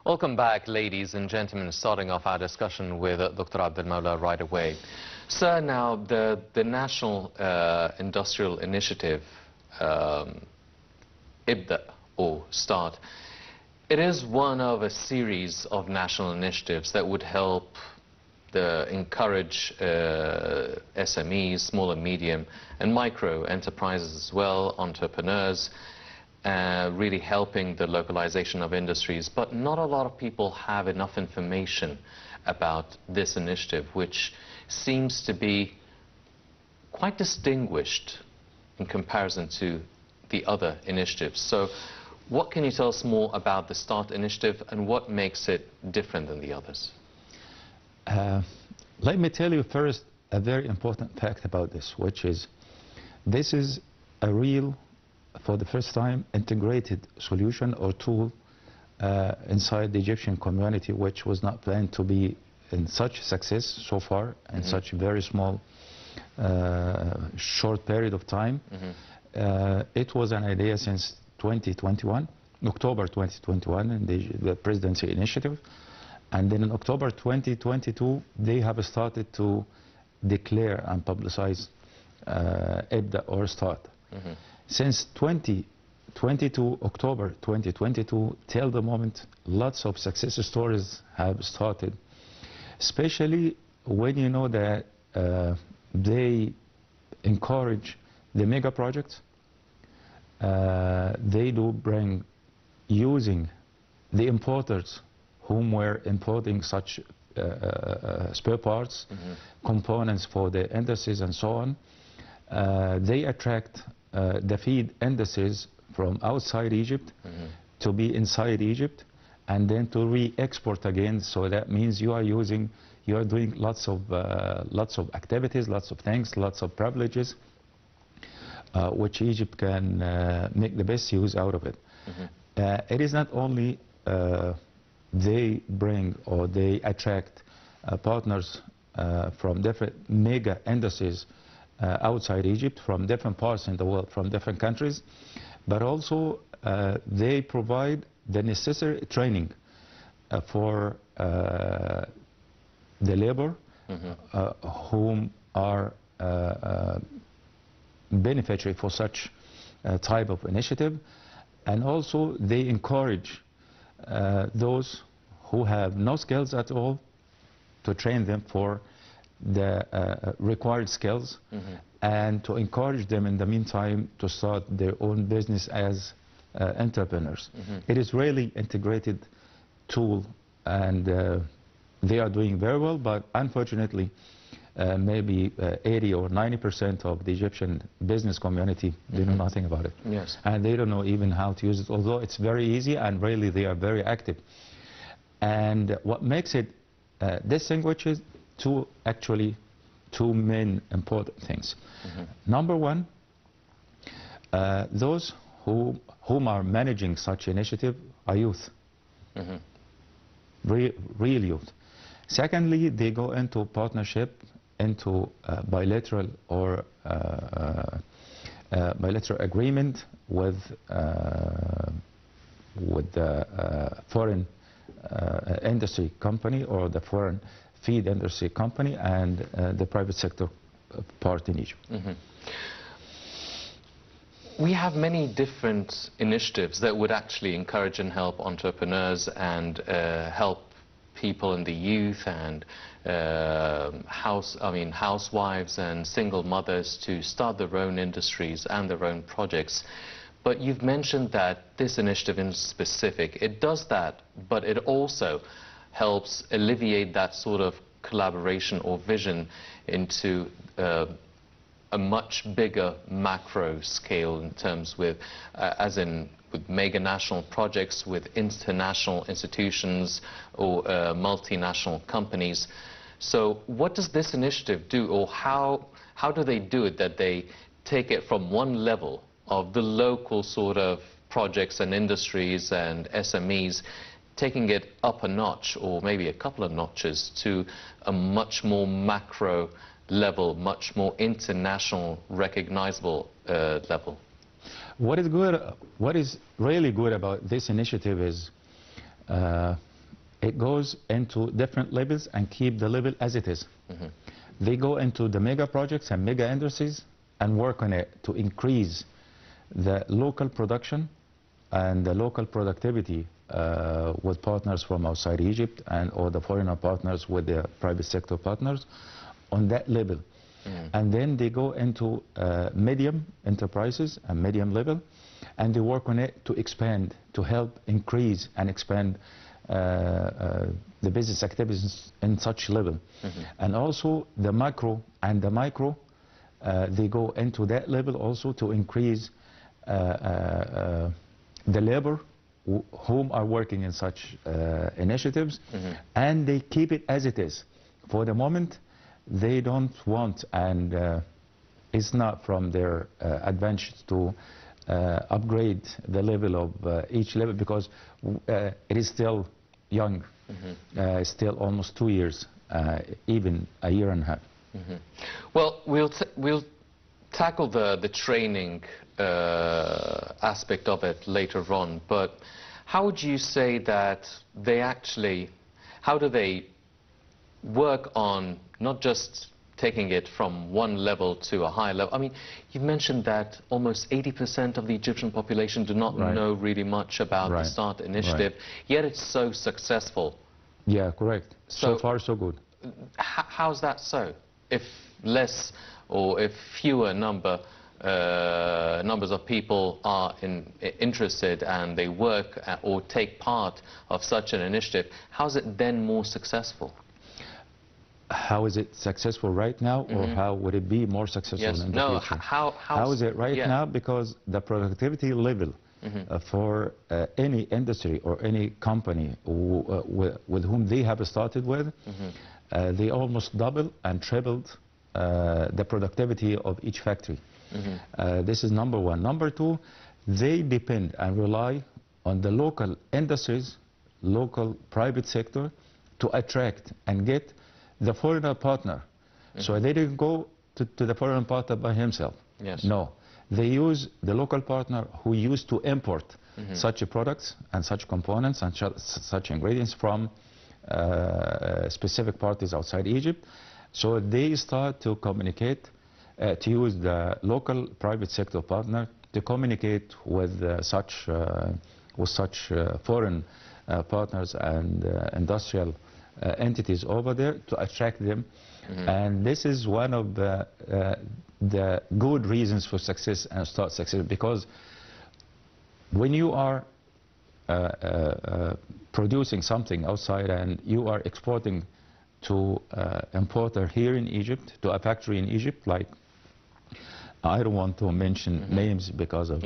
Welcome back, ladies and gentlemen. Starting off our discussion with Dr. Mawla right away. Sir, now the National Industrial Initiative, IBDA, or START, it is one of a series of national initiatives that would help encourage SMEs, small and medium and micro enterprises as well, entrepreneurs, really helping the localization of industries. But not a lot of people have enough information about this initiative, which seems to be quite distinguished in comparison to the other initiatives. So what can you tell us more about the START initiative and what makes it different than the others? Let me tell you first a very important fact about this, which is this is a real, for the first time, integrated solution or tool inside the Egyptian community, which was not planned to be in such success so far in such a very small, short period of time. It was an idea since 2021, October 2021, in the presidency initiative. And then in October 2022, they have started to declare and publicize IBDA or START. Since 2022, October 2022, till the moment, lots of success stories have started, especially when you know that they encourage the mega projects. They do bring, using the importers whom were importing such spare parts, components for the industries and so on. They attract the feed industries from outside Egypt to be inside Egypt and then to re-export again. So that means you are doing lots of activities, lots of things, lots of privileges, which Egypt can make the best use out of it. It is not only they bring or they attract partners from different mega industries outside Egypt, from different parts in the world, from different countries, but also they provide the necessary training for the labor whom are beneficiary for such type of initiative, and also they encourage those who have no skills at all to train them for the required skills and to encourage them in the meantime to start their own business as entrepreneurs. It is really integrated tool, and they are doing very well, but unfortunately maybe 80 or 90% of the Egyptian business community, they know nothing about it. Yes. And they don't know even how to use it, although it's very easy and really they are very active. And what makes it distinguishes two main important things. Number one, those whom are managing such initiative are youth, real youth. Secondly, they go into partnership, into bilateral or bilateral agreement with the foreign industry company or the foreign feed industry company and the private sector part in Egypt. We have many different initiatives that would actually encourage and help entrepreneurs and help people in the youth and housewives and single mothers to start their own industries and their own projects. But you've mentioned that this initiative in specific, it does that, but it also helps alleviate that sort of collaboration or vision into a much bigger macro scale in terms with, as in with mega national projects, with international institutions or multinational companies. So what does this initiative do, or how do they do it, that they take it from one level of the local sort of projects and industries and SMEs, taking it up a notch or maybe a couple of notches to a much more macro level, much more international recognizable level? What is really good about this initiative is it goes into different levels and keep the level as it is. They go into the mega projects and mega industries and work on it to increase the local production and the local productivity with partners from outside Egypt and or the foreigner partners with the private sector partners on that level. And then they go into medium enterprises and medium level, and they work on it to expand, to help increase and expand the business activities in such level. And also the macro and the micro, they go into that level also to increase the labor whom are working in such initiatives, and they keep it as it is. For the moment, they don't want, and it's not from their advantage to upgrade the level of each level, because it is still young, still almost 2 years, even a year and a half. Well, we'll tackle the training aspect of it later on, but how would you say that they actually, how do they work on not just taking it from one level to a higher level? I mean, you've mentioned that almost 80% of the Egyptian population do not know really much about the START initiative, yet it's so successful. Yeah, correct. So far, so good. How's that so? If less or if fewer numbers of people are interested and they work or take part of such an initiative, how is it then more successful? How is it successful right now, or how would it be more successful in the future? How is it right now? Because the productivity level for any industry or any company with whom they have started with, they almost double and tripled the productivity of each factory. This is number one. Number two, they depend and rely on the local industries, local private sector to attract and get the foreigner partner. So they didn't go to the foreign partner by himself. No, they use the local partner who used to import such products and such components and such ingredients from specific parties outside Egypt. So they start to communicate, to use the local private sector partner to communicate with such foreign partners and industrial entities over there to attract them. And this is one of the good reasons for success and START success, because when you are producing something outside and you are exporting to importer here in Egypt, to a factory in Egypt, like, I don't want to mention names because of,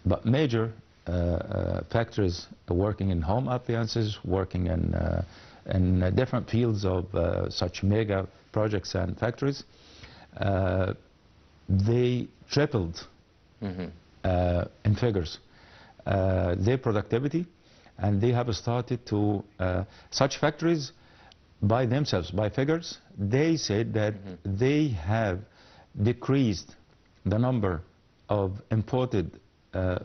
but major factories working in home appliances, working in different fields of such mega projects and factories, they tripled in figures their productivity, and they have started to, such factories by themselves, by figures, they said that they have decreased the number of imported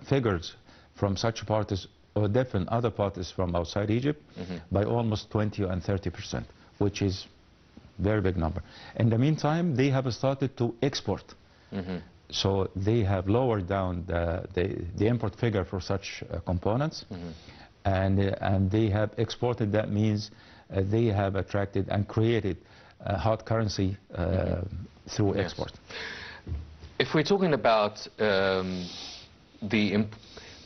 figures from such parties or different other parties from outside Egypt by almost 20 and 30%, which is very big number. In the meantime, they have started to export. So they have lowered down the import figure for such components, and they have exported. That means they have attracted and created a hard currency through export. If we're talking about the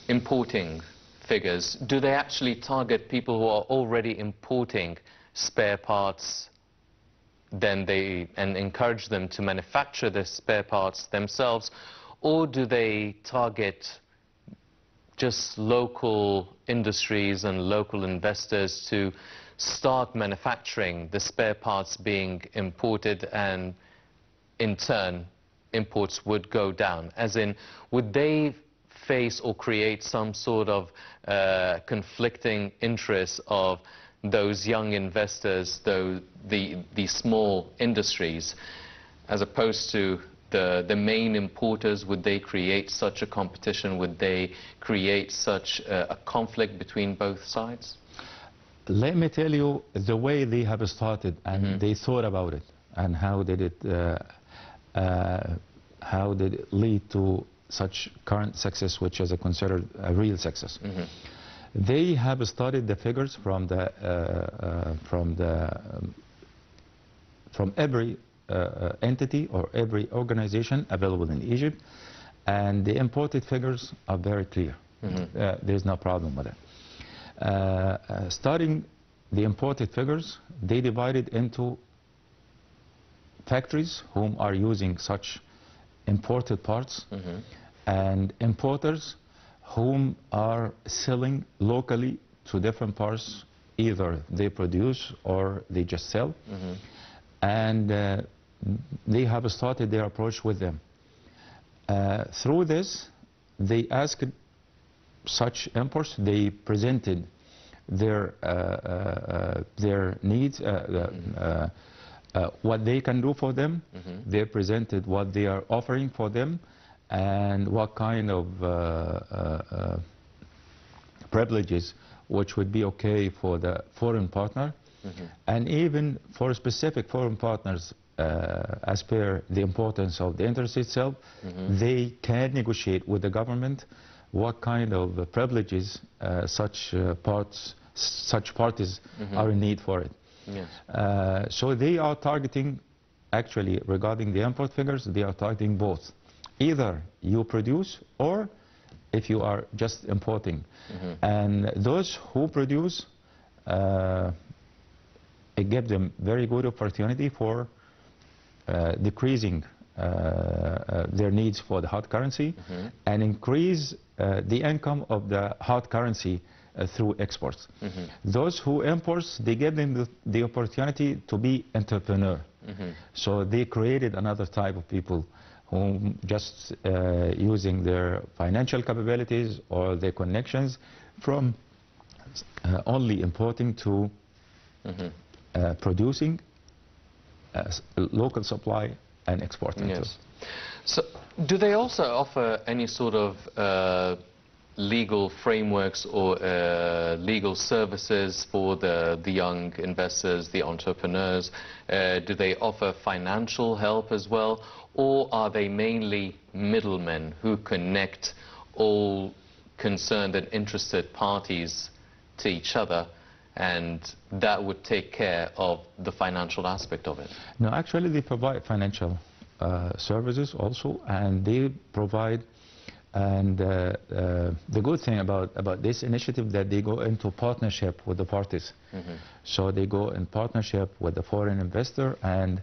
importing figures, do they actually target people who are already importing spare parts, then and encourage them to manufacture the spare parts themselves, or do they target just local industries and local investors to start manufacturing the spare parts being imported, and in turn imports would go down? As in, would they face or create some sort of conflicting interests of those young investors, the small industries, as opposed to the main importers? Would they create such a competition? Would they create such a conflict between both sides? Let me tell you the way they have started and they thought about it and how did it lead to such current success, which is considered a real success. They have studied the figures from every entity or every organization available in Egypt, and the imported figures are very clear. There's no problem with it. Studying the imported figures, they divided into factories whom are using such imported parts and importers whom are selling locally to different parts. Either they produce or they just sell. And they have started their approach with them. Through this, they asked such imports, they presented their needs, what they can do for them. They presented what they are offering for them and what kind of privileges which would be okay for the foreign partner. And even for specific foreign partners, as per the importance of the interest itself, they can negotiate with the government what kind of privileges such parties are in need for it. So they are targeting, actually, regarding the import figures, they are targeting both. Either you produce or if you are just importing. And those who produce, it gives them very good opportunity for decreasing their needs for the hard currency and increase the income of the hard currency through exports. Those who import, they give them the opportunity to be entrepreneur. So they created another type of people who just using their financial capabilities or their connections from only importing to producing local supply and exporting. Yes. So do they also offer any sort of legal frameworks or legal services for the young investors, the entrepreneurs? Do they offer financial help as well? Or are they mainly middlemen who connect all concerned and interested parties to each other, and that would take care of the financial aspect of it? No, actually they provide financial services also, and they provide, and the good thing about this initiative that they go into partnership with the parties. So they go in partnership with the foreign investor and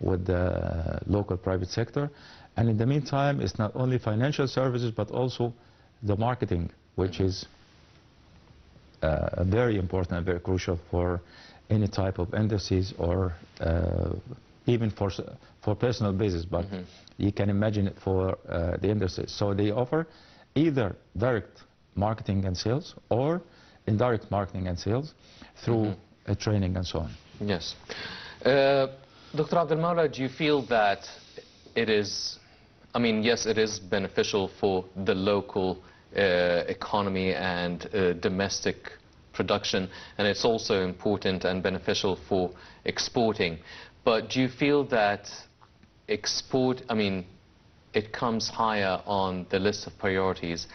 with the local private sector, and in the meantime it's not only financial services but also the marketing, which is very important and very crucial for any type of industries or even for personal business, but you can imagine it for the industry. So they offer either direct marketing and sales or indirect marketing and sales through training and so on. Yes. Dr. Abdel Mawla, do you feel that it is, I mean, yes, it is beneficial for the local economy and domestic production, and it's also important and beneficial for exporting. But do you feel that export, I mean, it comes higher on the list of priorities,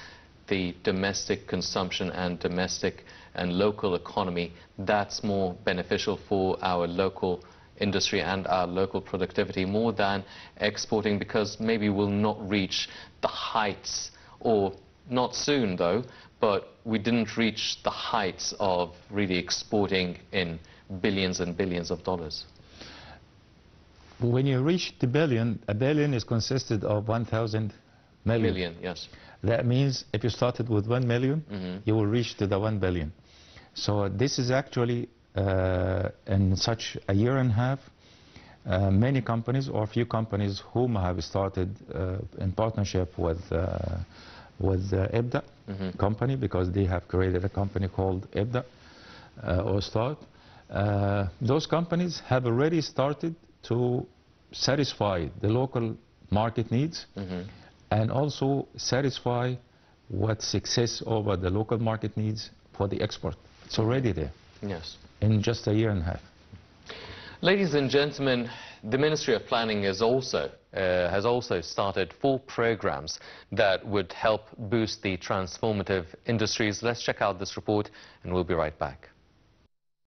the domestic consumption and domestic and local economy, that's more beneficial for our local industry and our local productivity more than exporting, because maybe we'll not reach the heights, or not soon though, but we didn't reach the heights of really exporting in billions and billions of dollars? When you reach the billion, a billion is consisted of 1,000 million. Million, yes. That means if you started with 1 million, you will reach to the 1 billion. So this is actually in such a year and a half, many companies or few companies whom have started in partnership with IBDA company, because they have created a company called IBDA or START. Those companies have already started to satisfy the local market needs and also satisfy what success over the local market needs for the export. It's already there. Yes. In just a year and a half. Ladies and gentlemen, the Ministry of Planning has also started 4 programs that would help boost the transformative industries. Let's check out this report and we'll be right back.